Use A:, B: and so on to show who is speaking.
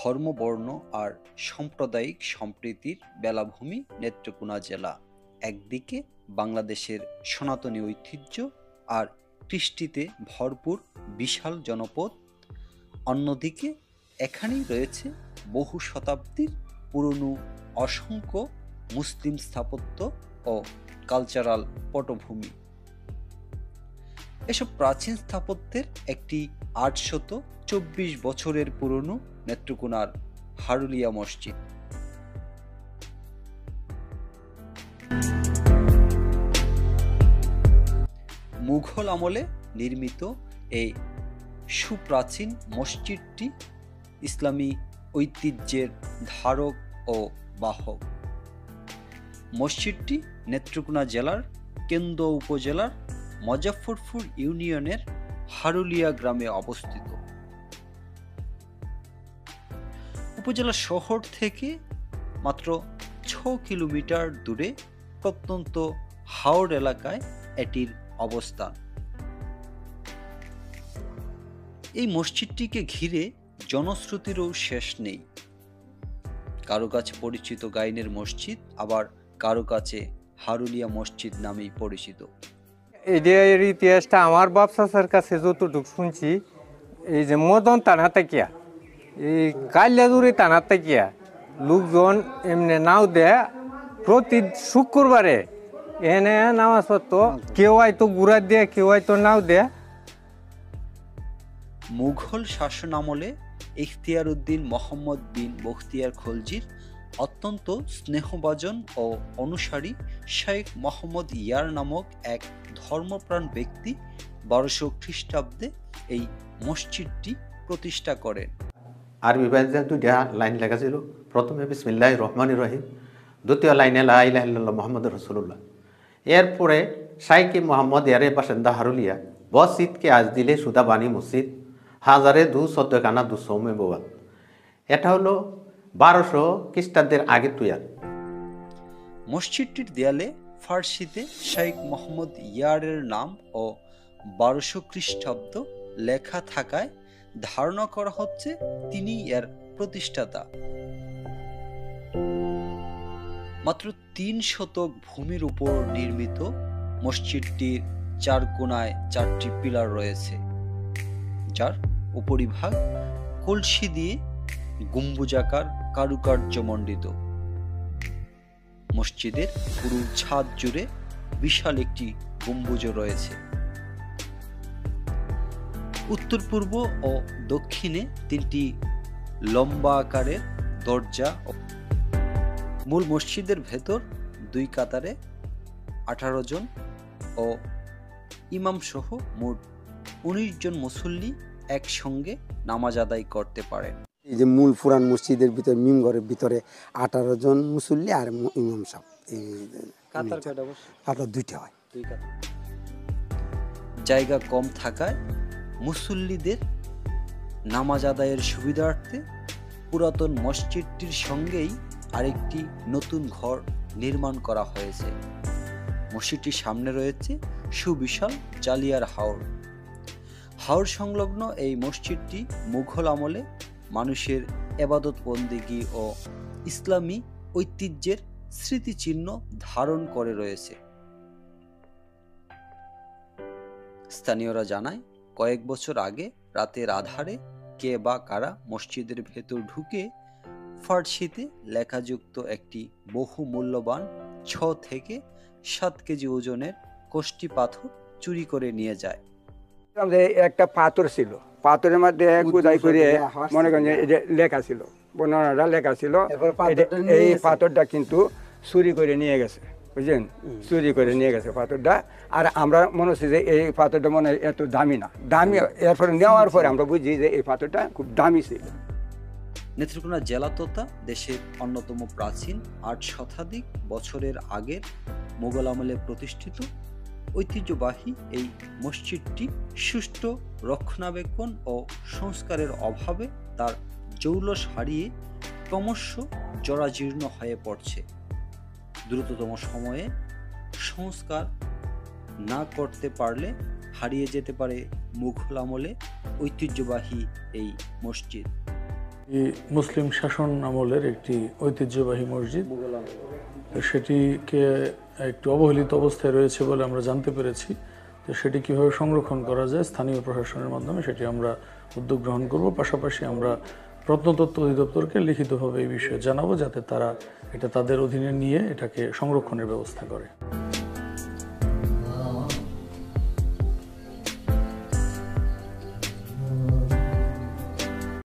A: ধর্ম, বর্ণ আর সাম্প্রদায়িক সম্প্রীতির বেলাভূমি নেত্রকোনা জেলা। একদিকে বাংলাদেশের সনাতনী ঐতিহ্য আর কৃষ্টিতে ভরপুর বিশাল জনপদ, অন্যদিকে এখানেই রয়েছে বহু শতাব্দীর পুরনো অসংখ্য মুসলিম স্থাপত্য ও কালচারাল পটভূমি। এসব প্রাচীন স্থাপত্যের একটি 824 বছরের পুরনো নেত্রকোনার হারুলিয়া মসজিদ। মুঘল আমলে নির্মিত এই সুপ্রাচীন মসজিদটি ইসলামী ঐতিহ্যের ধারক ও বাহক। মসজিদটি নেত্রকোনা জেলার কেন্দ্র উপজেলার মুজাফফরপুর ইউনিয়নের হারুলিয়া গ্রামে অবস্থিত। উপজেলা শহর থেকে মাত্র 6 কিলোমিটার দূরে প্রত্যন্ত হাওড় এলাকায় এটির অবস্থান। এই মসজিদটিকে ঘিরে জনশ্রুতিরও শেষ নেই। কারো কাছে পরিচিত গাইনের মসজিদ, আবার কারো কাছে হারুলিয়া মসজিদ নামেই পরিচিত।
B: এর ইতিহাসটা আমার বাপ চাচার কাছে যতটুকু শুনছি, এই যে মদন টানা তাকিয়া, এই কালিয়াজুরি টানা তাকিয়া লোকজন এমনি নাও দেয় প্রতি শুক্রবারে। এনে নামাজ পড়তো, কেউ হয়তো গুড়া দেয়, কেউ হয়তো নাও দেয়।
A: মুঘল শাসন আমলে ইখতিয়ার উদ্দিন মোহাম্মদ বিন বখতিয়ার খলজির অত্যন্ত স্নেহভাজন ও অনুসারী শেখ মোহাম্মদ ইয়ার নামক এক ধর্মপ্রাণ ব্যক্তি 1200 খ্রিস্টাব্দে এই মসজিদটি প্রতিষ্ঠা করেন।
C: আরবি ভাষায় দুইটা লাইন লেখা ছিল। প্রথমে বিসমিল্লাহির রহমানির রহিম, দ্বিতীয় লাইনে লা ইলাহা ইল্লাল্লাহ মুহাম্মাদুর রাসূলুল্লাহ। এরপরে শাইখে মোহাম্মদ ইয়ারে বাসিন্দা হারুলিয়া বসিদ কে আজ দিলে সুদা বানী মসজিদ হাজারে 214 কানা 200 মে বোয়াল। এটা হলো 1200 খ্রিস্টাব্দের আগে তৈয়ার।
A: মসজিদটির দেয়ালে ফার্সিতে শেখ মোহাম্মদ ইয়ারের নাম ও 1200 খ্রিস্টাব্দ লেখা থাকায় ধারণা করা হচ্ছে তিনি এর প্রতিষ্ঠাতা। মাত্র 3 শতক ভূমির উপর নির্মিত মসজিদটির 4 কোণায় 4টি পিলার রয়েছে, যার উপরিভাগ কলসি দিয়ে গম্বুজাকার কারুকার্য মণ্ডিত। মসজিদের পুরো ছাদ জুড়ে বিশাল একটি গম্বুজ রয়েছে। উত্তর পূর্ব ও দক্ষিণে 3টি লম্বা আকারের দরজা। মূল মসজিদের ভেতর 2 কাতারে 18 জন ও ইমাম সহ মোট 19 জন মুসল্লি একসঙ্গে নামাজ আদায় করতে পারেন।
D: এই যে মূল পুরান মসজিদের ভিতরে মিম ঘরের ভিতরে 18 জন মুসল্লি আর ইমাম সাহেব।
A: কাতার কয়টা বসে?
D: কাতার 2টা হয়।
A: 2 কাতার। জায়গা কম থাকায় মুসল্লিদের নামাজ আদায়ের সুবিধার্থে পুরাতন মসজিদটির সঙ্গেই আরেকটি নতুন ঘর নির্মাণ করা হয়েছে। মসজিদটির সামনে রয়েছে সুবিশাল জালিয়ার হাওর। হাওর সংলগ্ন এই মসজিদটি মুঘল আমলে মানুষের ইবাদত বন্দেগী ও ইসলামী ঐতিহ্যের স্মৃতিচিহ্ন ধারণ করে রয়েছে। স্থানীয়রা জানায়, কয়েক বছর আগে রাতের আধারে কে বা কারা মসজিদের ভেতর ঢুকে ফার্সিতে লেখাযুক্ত একটি বহু মূল্যবান 6 থেকে 7 কেজি ওজনের কোষ্টি পাথর চুরি করে নিয়ে যায়।
E: একটা পাথর ছিল, পাথরের মধ্যে খোদাই করে মনে করেন যে লেখা ছিল, বর্ণনাটা লেখা ছিল। এই পাথরটা কিন্তু চুরি করে নিয়ে গেছে, বুঝলেন? চুরি করে নিয়ে গেছে পাথরটা। আর আমরা মনে হচ্ছে যে এই পাথরটা মনে এত দামি না, দামি। এরপরে নেওয়ার পরে আমরা বুঝি যে এই পাথরটা খুব দামি ছিল।
A: নেত্রকোনা জেলা তথা দেশের অন্যতম প্রাচীন 8 শতাধিক বছরের আগের মোগল আমলে প্রতিষ্ঠিত ঐতিহ্যবাহী এই মসজিদটি সুষ্ঠু রক্ষণাবেক্ষণ ও সংস্কারের অভাবে তার জৌলস হারিয়ে ক্রমশ জরাজীর্ণ হয়ে পড়ছে। দ্রুততম সময়ে সংস্কার না করতে পারলে হারিয়ে যেতে পারে মুঘল আমলে ঐতিহ্যবাহী এই মসজিদ।
F: এই মুসলিম শাসন আমলের একটি ঐতিহ্যবাহী মসজিদ, সেটিকে একটু অবহেলিত অবস্থায় রয়েছে বলে আমরা জানতে পেরেছি। তো সেটি কীভাবে সংরক্ষণ করা যায় স্থানীয় প্রশাসনের মাধ্যমে সেটি আমরা উদ্যোগ গ্রহণ করব। পাশাপাশি আমরা প্রত্নতত্ত্ব অধিদপ্তরকে লিখিতভাবে এই বিষয়ে জানাবো, যাতে তারা এটা তাদের অধীনে নিয়ে এটাকে সংরক্ষণের ব্যবস্থা করে।